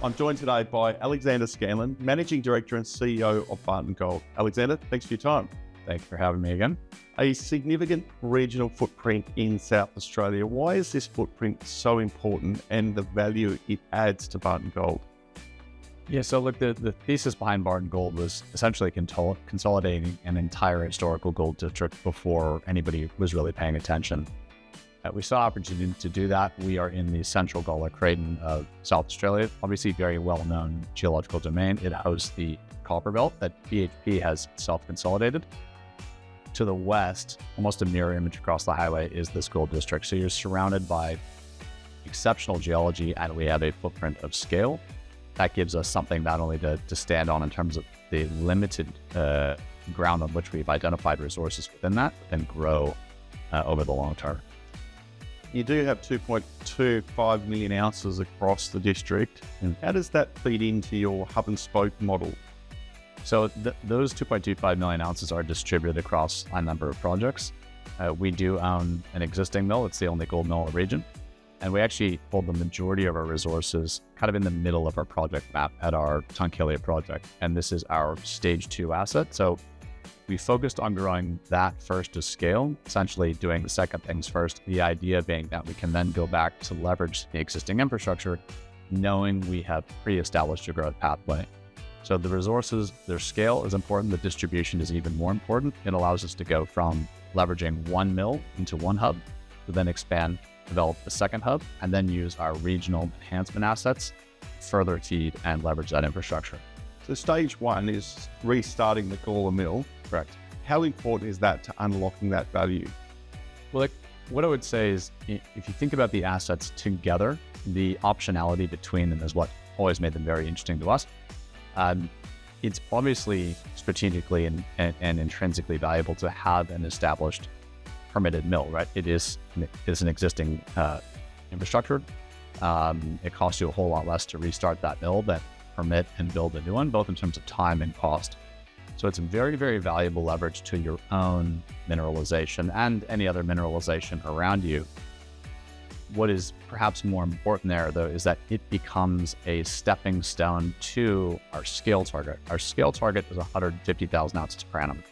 I'm joined today by Alexander Scanlon, Managing Director and CEO of Barton Gold. Alexander, thanks for your time. Thanks for having me again. A significant regional footprint in South Australia. Why is this footprint so important and the value it adds to Barton Gold? Yeah, so look, the thesis behind Barton Gold was essentially consolidating an entire historical gold district before anybody was really paying attention. We saw opportunity to do that. We are in the central Gawler Craton of South Australia, obviously very well-known geological domain. It hosts the copper belt that BHP has self-consolidated. To the west, almost a mirror image across the highway, is this gold district. So you're surrounded by exceptional geology, and we have a footprint of scale. That gives us something not only to stand on in terms of the limited ground on which we've identified resources within that, but then grow over the long term. You do have 2.25 million ounces across the district. How does that feed into your hub and spoke model? So those 2.25 million ounces are distributed across a number of projects. We do own an existing mill. It's the only gold mill in the region. And we actually hold the majority of our resources kind of in the middle of our project map at our Tunkillia project. And this is our stage 2 asset. So we focused on growing that first to scale, essentially doing the second things first. The idea being that we can then go back to leverage the existing infrastructure, knowing we have pre-established a growth pathway. So the resources, their scale is important. The distribution is even more important. It allows us to go from leveraging one mill into one hub to then expand, develop a second hub, and then use our regional enhancement assets, further feed and leverage that infrastructure. So stage 1 is restarting the Gawler mill. Correct. How important is that to unlocking that value? Well, what I would say is, if you think about the assets together, the optionality between them is what always made them very interesting to us. It's obviously strategically and intrinsically valuable to have an established permitted mill, right? It is an existing infrastructure. It costs you a whole lot less to restart that mill than permit and build a new one, both in terms of time and cost. So it's a very, very valuable leverage to your own mineralization and any other mineralization around you. What is perhaps more important there, though, is that it becomes a stepping stone to our scale target. Our scale target is 150,000 ounces per annum.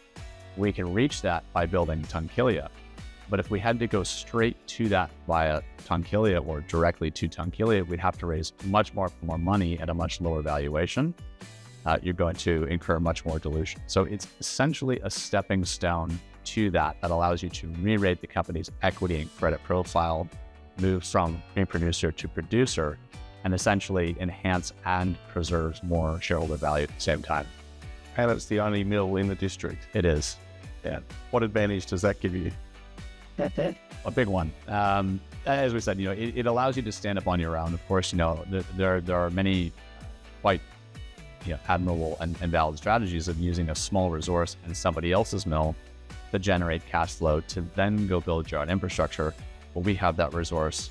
We can reach that by building Tunkillia. But if we had to go straight to that via Tunkillia or directly to Tunkillia, we'd have to raise much more money at a much lower valuation. You're going to incur much more dilution. So it's essentially a stepping stone to that allows you to re-rate the company's equity and credit profile, move from producer to producer, and essentially enhance and preserve more shareholder value at the same time. And it's the only mill in the district. It is. Yeah. What advantage does that give you? A big one. As we said, it allows you to stand up on your own. Of course, there are many quite admirable and valid strategies of using a small resource in somebody else's mill to generate cash flow to then go build your own infrastructure. Well, we have that resource,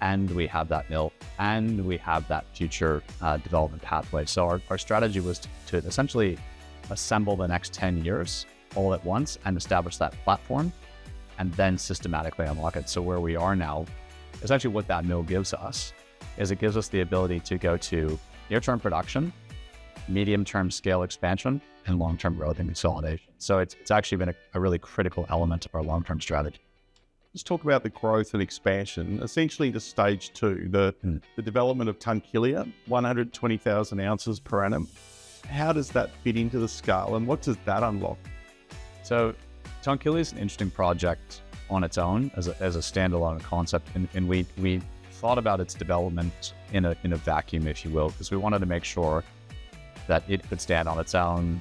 and we have that mill, and we have that future development pathway. So our strategy was to essentially assemble the next 10 years all at once and establish that platform, and then systematically unlock it. So where we are now, essentially what that mill gives us is it gives us the ability to go to near-term production, medium-term scale expansion, and long-term growth and consolidation. So it's actually been a really critical element of our long-term strategy. Let's talk about the growth and expansion, essentially to stage 2, the development of Tunkillia, 120,000 ounces per annum. How does that fit into the scale, and what does that unlock? So Tunkillia is an interesting project on its own as a standalone concept, and we thought about its development in a vacuum, if you will, because we wanted to make sure that it could stand on its own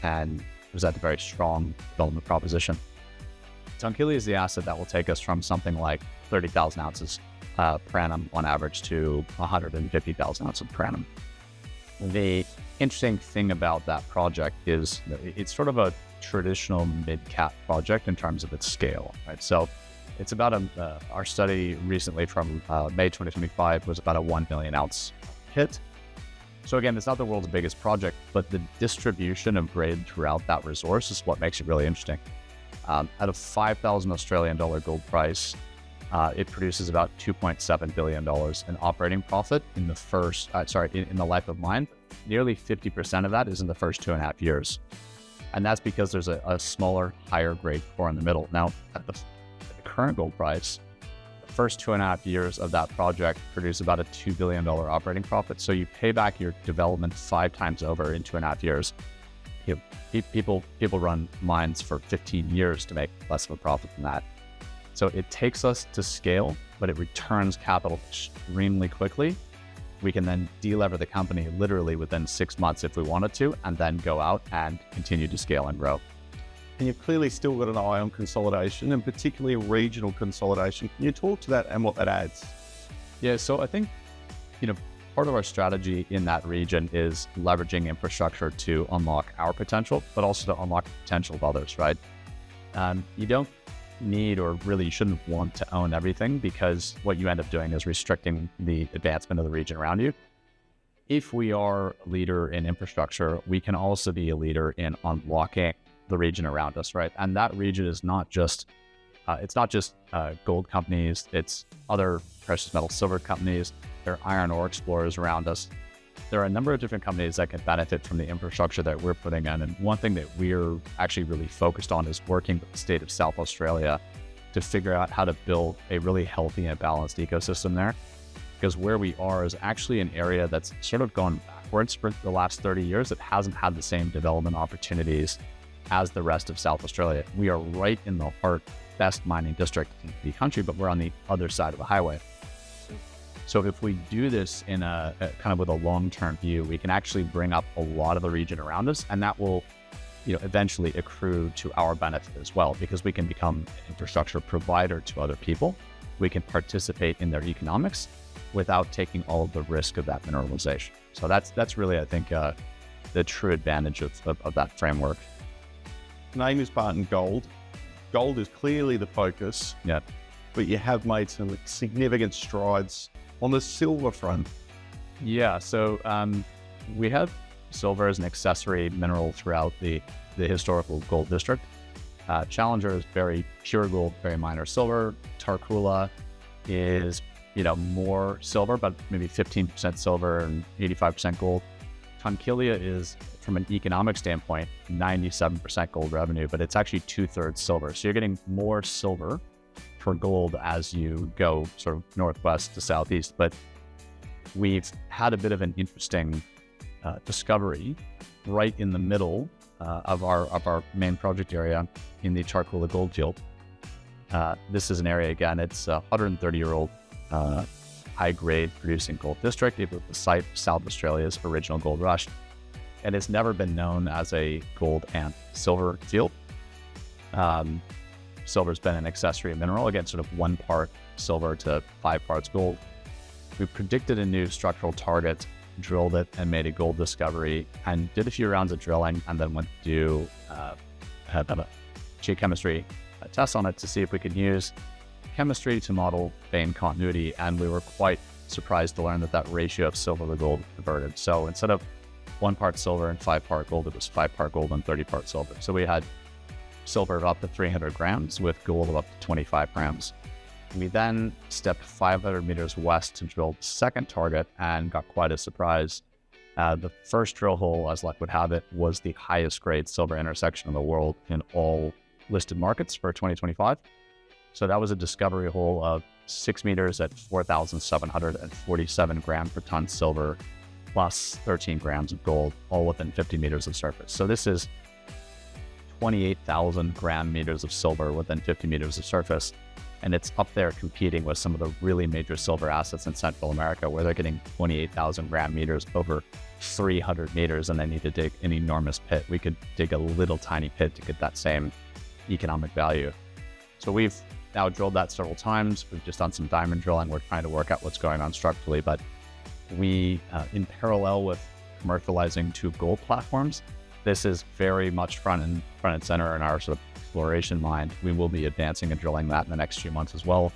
and present a very strong development proposition. Tunkillia is the asset that will take us from something like 30,000 ounces per annum on average to 150,000 ounces per annum. The interesting thing about that project is it's sort of a traditional mid-cap project in terms of its scale, right? So it's about our study recently from May 2025 was about a 1 million ounce hit. So again, it's not the world's biggest project, but the distribution of grade throughout that resource is what makes it really interesting. At a 5,000 Australian dollar gold price, It produces about $2.7 billion in operating profit in the first, in the life of mine. Nearly 50% of that is in the first 2.5 years. And that's because there's a smaller, higher grade core in the middle. Now, at the current gold price, the first 2.5 years of that project produce about a $2 billion operating profit. So you pay back your development 5 times over in 2.5 years. People run mines for 15 years to make less of a profit than that. So it takes us to scale, but it returns capital extremely quickly. We can then delever the company literally within 6 months if we wanted to, and then go out and continue to scale and grow. And you've clearly still got an eye on consolidation, and particularly regional consolidation. Can you talk to that and what that adds? Yeah, so I think, part of our strategy in that region is leveraging infrastructure to unlock our potential, but also to unlock the potential of others, right? You don't need, or really you shouldn't want to own everything, because what you end up doing is restricting the advancement of the region around you. If we are a leader in infrastructure, we can also be a leader in unlocking the region around us, right? And that region is not just, it's not just gold companies, it's other precious metal silver companies, there are iron ore explorers around us. There are a number of different companies that can benefit from the infrastructure that we're putting in. And one thing that we're actually really focused on is working with the state of South Australia to figure out how to build a really healthy and balanced ecosystem there. Because where we are is actually an area that's sort of gone backwards for the last 30 years. It hasn't had the same development opportunities as the rest of South Australia. We are right in the heart, best mining district in the country, but we're on the other side of the highway. So if we do this in a kind of with a long-term view, we can actually bring up a lot of the region around us, and that will, eventually accrue to our benefit as well, because we can become an infrastructure provider to other people. We can participate in their economics without taking all of the risk of that mineralization. So that's really, I think, the true advantage of that framework. The name is Barton Gold. Gold is clearly the focus. Yeah. But you have made some significant strides on the silver front. Yeah, so we have silver as an accessory mineral throughout the historical gold district. Challenger is very pure gold, very minor silver. Tarcoola is, more silver, but maybe 15% silver and 85% gold. Tunkillia is, from an economic standpoint, 97% gold revenue, but it's actually 2/3 silver. So you're getting more silver for gold as you go sort of northwest to southeast. But we've had a bit of an interesting discovery right in the middle of our main project area in the Tarcoola gold field. This is an area, again, it's a 130-year-old high-grade producing gold district. It was the site of South Australia's original gold rush, and it's never been known as a gold and silver field. Silver's been an accessory mineral, again, sort of 1 part silver to 5 parts gold. We predicted a new structural target, drilled it, and made a gold discovery, and did a few rounds of drilling, and then went to do a geochemistry test on it to see if we could use chemistry to model vein continuity, and we were quite surprised to learn that ratio of silver to gold converted. So instead of 1 part silver and 5 part gold, it was 5 part gold and 30 part silver. So we had silver of up to 300 grams with gold of up to 25 grams. We then stepped 500 meters west to drill the second target and got quite a surprise. The first drill hole, as luck would have it, was the highest grade silver intersection in the world in all listed markets for 2025. So that was a discovery hole of 6 meters at 4,747 grams per ton silver, plus 13 grams of gold, all within 50 meters of surface. So this is 28,000 gram meters of silver within 50 meters of surface. And it's up there competing with some of the really major silver assets in Central America, where they're getting 28,000 gram meters over 300 meters, and they need to dig an enormous pit. We could dig a little tiny pit to get that same economic value. So we've now drilled that several times. We've just done some diamond drilling. We're trying to work out what's going on structurally, but we, in parallel with commercializing 2 gold platforms, this is very much front and center in our sort of exploration mind. We will be advancing and drilling that in the next few months as well.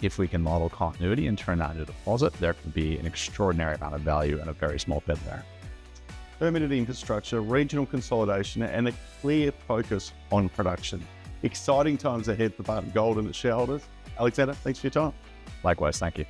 If we can model continuity and turn that into a deposit, there can be an extraordinary amount of value in a very small pit there. Permitted infrastructure, regional consolidation, and a clear focus on production. Exciting times ahead for Barton Gold and its shareholders. Alexander, thanks for your time. Likewise, thank you.